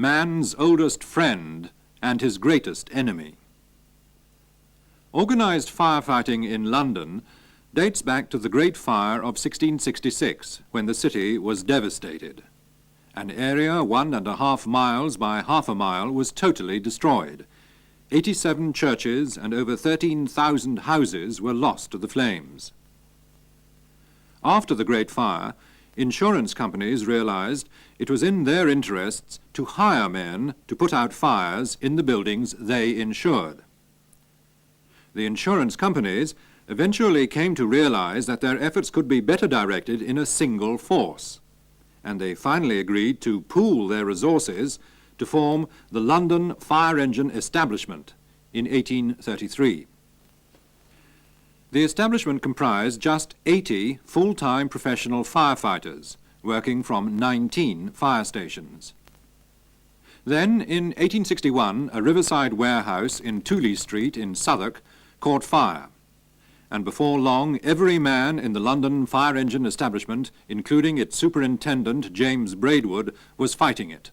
man's oldest friend and his greatest enemy. Organised firefighting in London dates back to the Great Fire of 1666, when the city was devastated. An area 1.5 miles by half a mile was totally destroyed. 87 churches and over 13,000 houses were lost to the flames. After the Great Fire, insurance companies realized it was in their interests to hire men to put out fires in the buildings they insured. The insurance companies eventually came to realize that their efforts could be better directed in a single force, and they finally agreed to pool their resources to form the London Fire Engine Establishment in 1833. The establishment comprised just 80 full-time professional firefighters working from 19 fire stations. Then, in 1861, a riverside warehouse in Tooley Street in Southwark caught fire, and before long every man in the London Fire Engine Establishment, including its superintendent James Braidwood, was fighting it.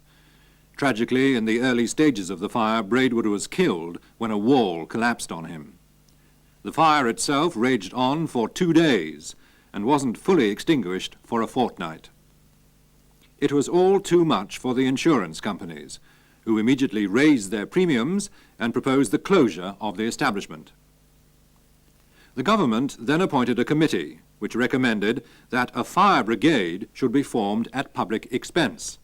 Tragically, in the early stages of the fire, Braidwood was killed when a wall collapsed on him. The fire itself raged on for 2 days and wasn't fully extinguished for a fortnight. It was all too much for the insurance companies, who immediately raised their premiums and proposed the closure of the establishment. The government then appointed a committee which recommended that a fire brigade should be formed at public expense.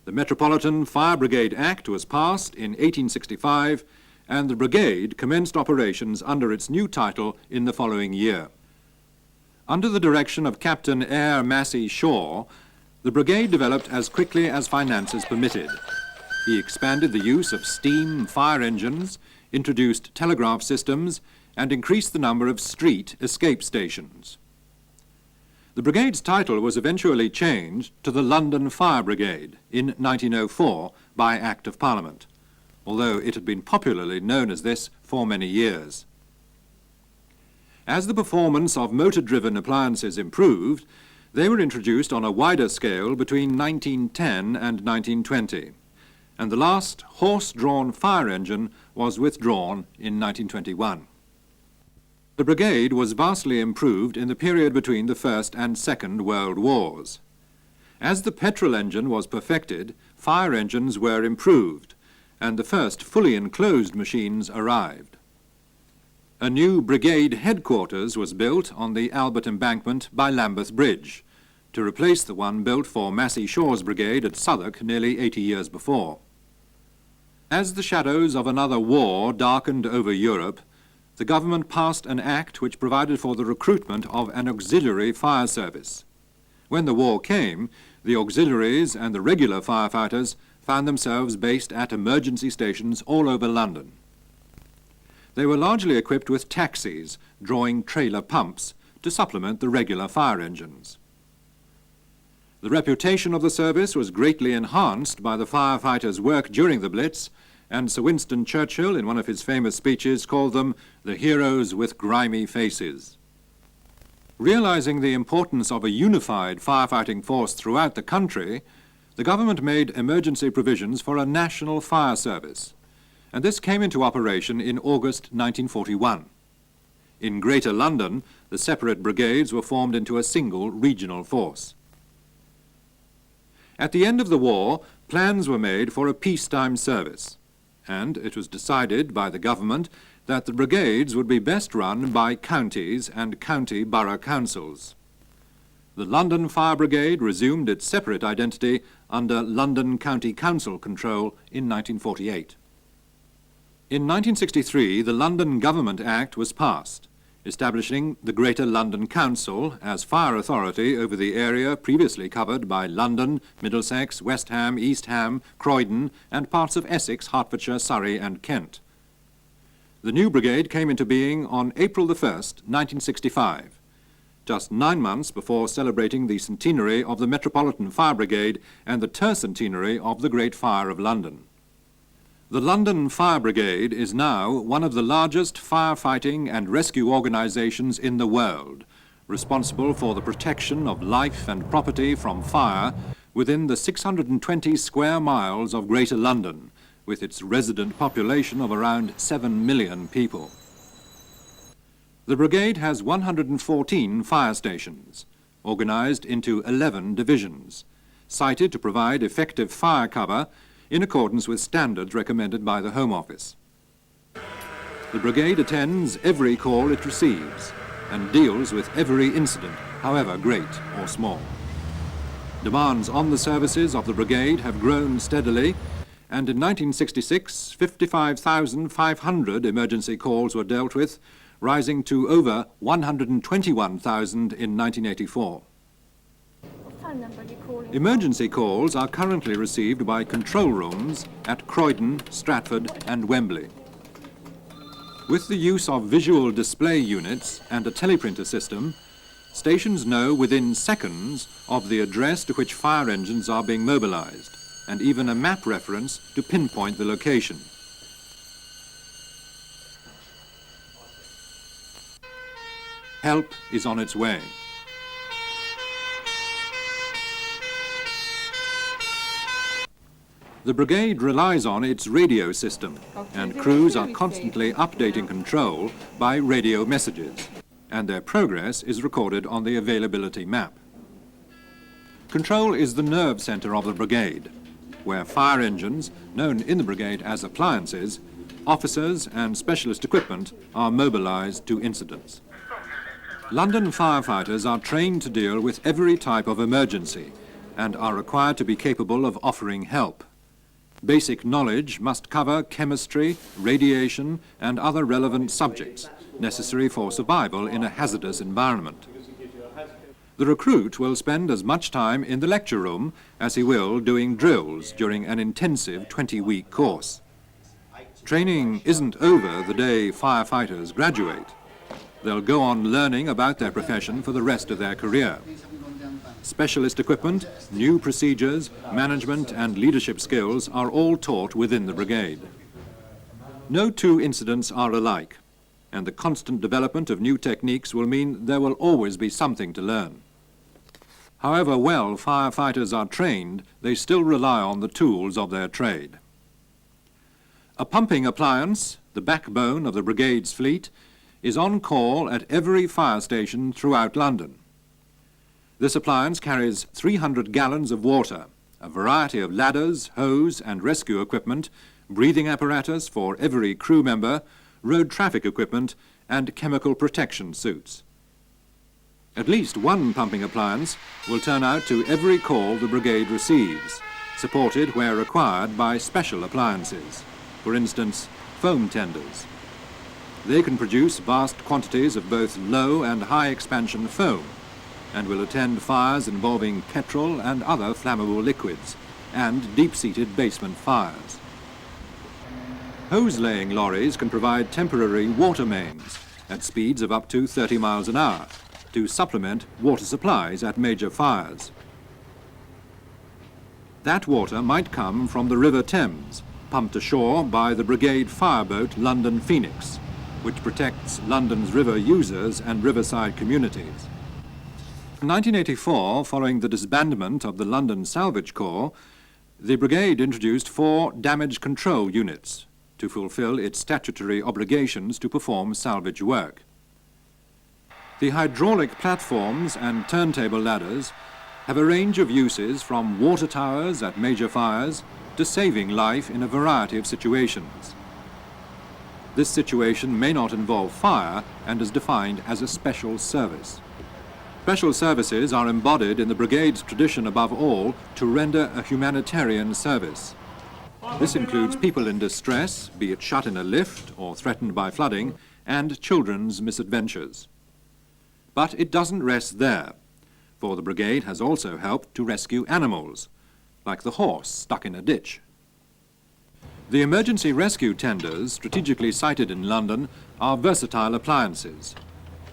The Metropolitan Fire Brigade Act was passed in 1865, and the brigade commenced operations under its new title in the following year. Under the direction of Captain Eyre Massey Shaw, the brigade developed as quickly as finances permitted. He expanded the use of steam fire engines, introduced telegraph systems, and increased the number of street escape stations. The brigade's title was eventually changed to the London Fire Brigade in 1904 by Act of Parliament, although it had been popularly known as this for many years. As the performance of motor-driven appliances improved, they were introduced on a wider scale between 1910 and 1920, and the last horse-drawn fire engine was withdrawn in 1921. The brigade was vastly improved in the period between the First and Second World Wars. As the petrol engine was perfected, fire engines were improved, and the first fully enclosed machines arrived. A new brigade headquarters was built on the Albert Embankment by Lambeth Bridge, to replace the one built for Massey Shaw's brigade at Southwark nearly 80 years before. As the shadows of another war darkened over Europe, the government passed an act which provided for the recruitment of an auxiliary fire service. When the war came, the auxiliaries and the regular firefighters found themselves based at emergency stations all over London. They were largely equipped with taxis drawing trailer pumps to supplement the regular fire engines. The reputation of the service was greatly enhanced by the firefighters' work during the Blitz, and Sir Winston Churchill, in one of his famous speeches, called them the heroes with grimy faces. Realizing the importance of a unified firefighting force throughout the country, the government made emergency provisions for a national fire service, and this came into operation in August 1941. In Greater London, the separate brigades were formed into a single regional force. At the end of the war, plans were made for a peacetime service, and it was decided by the government that the brigades would be best run by counties and county borough councils. The London Fire Brigade resumed its separate identity under London County Council control in 1948. In 1963, the London Government Act was passed, establishing the Greater London Council as fire authority over the area previously covered by London, Middlesex, West Ham, East Ham, Croydon, and parts of Essex, Hertfordshire, Surrey, and Kent. The new brigade came into being on April the 1st, 1965, just 9 months before celebrating the centenary of the Metropolitan Fire Brigade and the tercentenary of the Great Fire of London. The London Fire Brigade is now one of the largest firefighting and rescue organizations in the world, responsible for the protection of life and property from fire within the 620 square miles of Greater London, with its resident population of around 7 million people. The brigade has 114 fire stations, organised into 11 divisions, sited to provide effective fire cover in accordance with standards recommended by the Home Office. The brigade attends every call it receives and deals with every incident, however great or small. Demands on the services of the brigade have grown steadily, and in 1966, 55,500 emergency calls were dealt with, rising to over 121,000 in 1984. Emergency calls are currently received by control rooms at Croydon, Stratford and Wembley. With the use of visual display units and a teleprinter system, stations know within seconds of the address to which fire engines are being mobilised, and even a map reference to pinpoint the location. Help is on its way. The brigade relies on its radio system, and crews are constantly updating control by radio messages, and their progress is recorded on the availability map. Control is the nerve centre of the brigade, where fire engines, known in the brigade as appliances, officers and specialist equipment are mobilised to incidents. London firefighters are trained to deal with every type of emergency and are required to be capable of offering help. Basic knowledge must cover chemistry, radiation and other relevant subjects necessary for survival in a hazardous environment. The recruit will spend as much time in the lecture room as he will doing drills during an intensive 20-week course. Training isn't over the day firefighters graduate. They'll go on learning about their profession for the rest of their career. Specialist equipment, new procedures, management and leadership skills are all taught within the brigade. No two incidents are alike, and the constant development of new techniques will mean there will always be something to learn. However well firefighters are trained, they still rely on the tools of their trade. A pumping appliance, the backbone of the brigade's fleet, is on call at every fire station throughout London. This appliance carries 300 gallons of water, a variety of ladders, hose and rescue equipment, breathing apparatus for every crew member, road traffic equipment and chemical protection suits. At least one pumping appliance will turn out to every call the brigade receives, supported where required by special appliances, for instance, foam tenders. They can produce vast quantities of both low and high expansion foam, and will attend fires involving petrol and other flammable liquids, and deep-seated basement fires. Hose-laying lorries can provide temporary water mains at speeds of up to 30 miles an hour to supplement water supplies at major fires. That water might come from the River Thames, pumped ashore by the brigade fireboat London Phoenix, which protects London's river users and riverside communities. In 1984, following the disbandment of the London Salvage Corps, the brigade introduced 4 damage control units to fulfill its statutory obligations to perform salvage work. The hydraulic platforms and turntable ladders have a range of uses from water towers at major fires to saving life in a variety of situations. This situation may not involve fire and is defined as a special service. Special services are embodied in the brigade's tradition above all to render a humanitarian service. This includes people in distress, be it shut in a lift or threatened by flooding, and children's misadventures. But it doesn't rest there, for the brigade has also helped to rescue animals, like the horse stuck in a ditch. The emergency rescue tenders strategically sited in London are versatile appliances.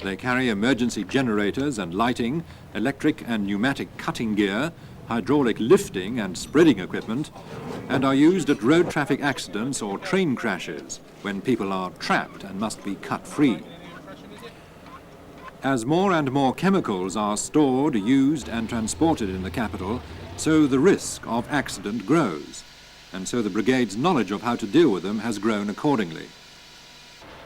They carry emergency generators and lighting, electric and pneumatic cutting gear, hydraulic lifting and spreading equipment, and are used at road traffic accidents or train crashes when people are trapped and must be cut free. As more and more chemicals are stored, used and transported in the capital, so the risk of accident grows, and so the brigade's knowledge of how to deal with them has grown accordingly.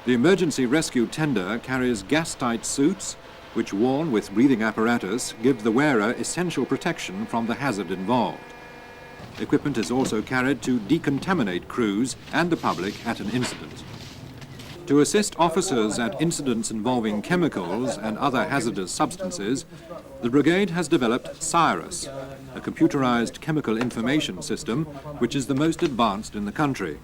The emergency rescue tender carries gas-tight suits which, worn with breathing apparatus, give the wearer essential protection from the hazard involved. Equipment is also carried to decontaminate crews and the public at an incident. To assist officers at incidents involving chemicals and other hazardous substances, the brigade has developed CIRUS, a computerized chemical information system which is the most advanced in the country.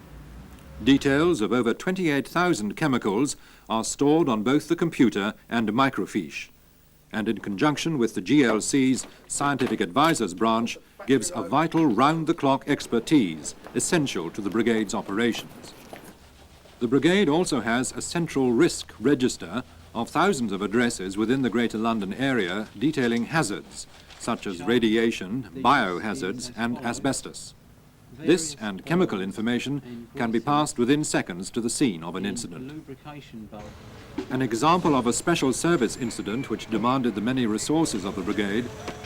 Details of over 28,000 chemicals are stored on both the computer and microfiche, and in conjunction with the GLC's Scientific Advisors branch, gives a vital round-the-clock expertise essential to the brigade's operations. The brigade also has a central risk register of thousands of addresses within the Greater London area detailing hazards such as radiation, biohazards and asbestos. This and chemical information can be passed within seconds to the scene of an incident. An example of a special service incident which demanded the many resources of the brigade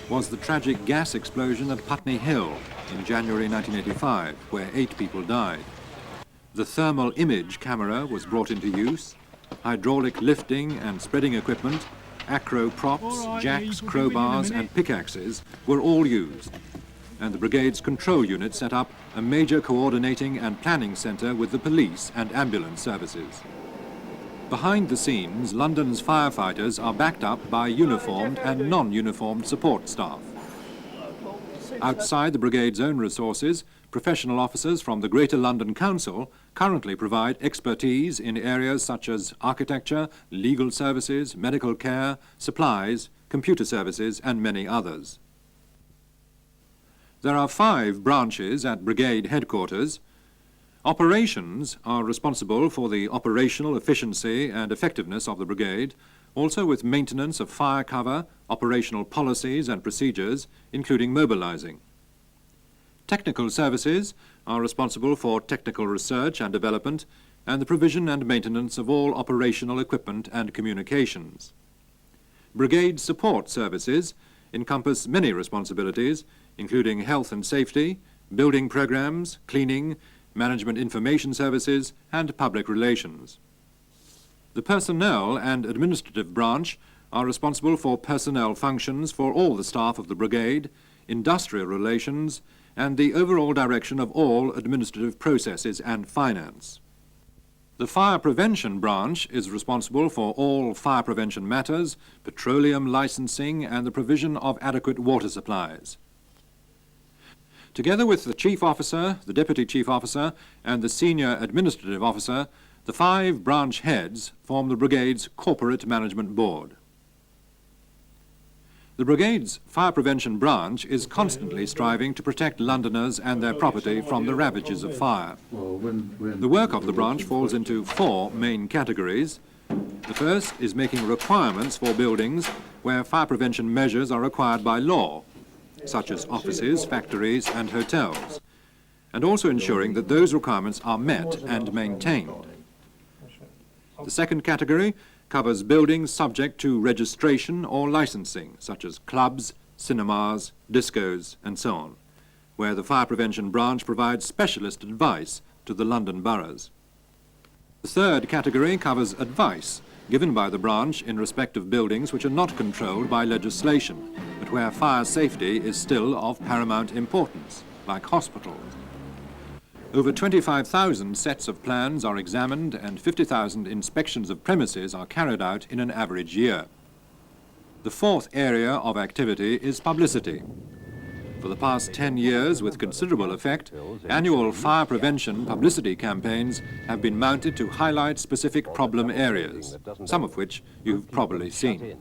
was the tragic gas explosion at Putney Hill in January 1985, where 8 people died. The thermal image camera was brought into use, hydraulic lifting and spreading equipment, acro props, jacks, crowbars and pickaxes were all used, and the brigade's control unit set up a major coordinating and planning centre with the police and ambulance services. Behind the scenes, London's firefighters are backed up by uniformed and non-uniformed support staff. Outside the brigade's own resources, professional officers from the Greater London Council currently provide expertise in areas such as architecture, legal services, medical care, supplies, computer services and many others. There are 5 branches at brigade headquarters. Operations are responsible for the operational efficiency and effectiveness of the brigade, also with maintenance of fire cover, operational policies and procedures, including mobilizing. Technical services are responsible for technical research and development and the provision and maintenance of all operational equipment and communications. Brigade support services encompass many responsibilities, including health and safety, building programs, cleaning, management information services, and public relations. The personnel and administrative branch are responsible for personnel functions for all the staff of the brigade, industrial relations, and the overall direction of all administrative processes and finance. The Fire Prevention Branch is responsible for all fire prevention matters, petroleum licensing, and the provision of adequate water supplies. Together with the Chief Officer, the Deputy Chief Officer, and the Senior Administrative Officer, the 5 branch heads form the brigade's Corporate Management Board. The brigade's Fire Prevention Branch is constantly striving to protect Londoners and their property from the ravages of fire. The work of the branch falls into 4 main categories. The first is making requirements for buildings where fire prevention measures are required by law, such as offices, factories and hotels, and also ensuring that those requirements are met and maintained. The second category covers buildings subject to registration or licensing, such as clubs, cinemas, discos and so on, where the Fire Prevention Branch provides specialist advice to the London boroughs. The third category covers advice given by the branch in respect of buildings which are not controlled by legislation, but where fire safety is still of paramount importance, like hospitals. Over 25,000 sets of plans are examined and 50,000 inspections of premises are carried out in an average year. The fourth area of activity is publicity. For the past 10 years, with considerable effect, annual fire prevention publicity campaigns have been mounted to highlight specific problem areas, some of which you've probably seen.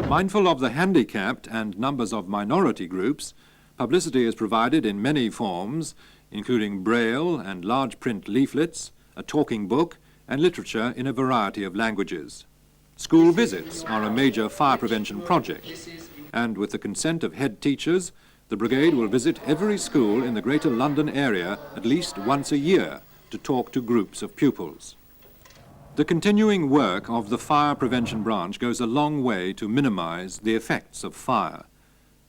Mindful of the handicapped and numbers of minority groups, publicity is provided in many forms, including braille and large print leaflets, a talking book, and literature in a variety of languages. School visits are a major fire prevention project, and with the consent of head teachers, the brigade will visit every school in the Greater London area at least once a year to talk to groups of pupils. The continuing work of the Fire Prevention Branch goes a long way to minimize the effects of fire,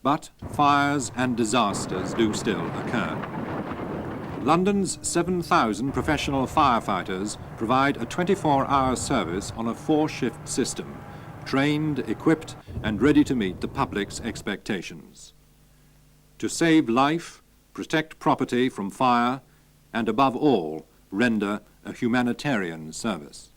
but fires and disasters do still occur. London's 7,000 professional firefighters provide a 24-hour service on a 4-shift system, trained, equipped, and ready to meet the public's expectations. To save life, protect property from fire, and above all, render a humanitarian service.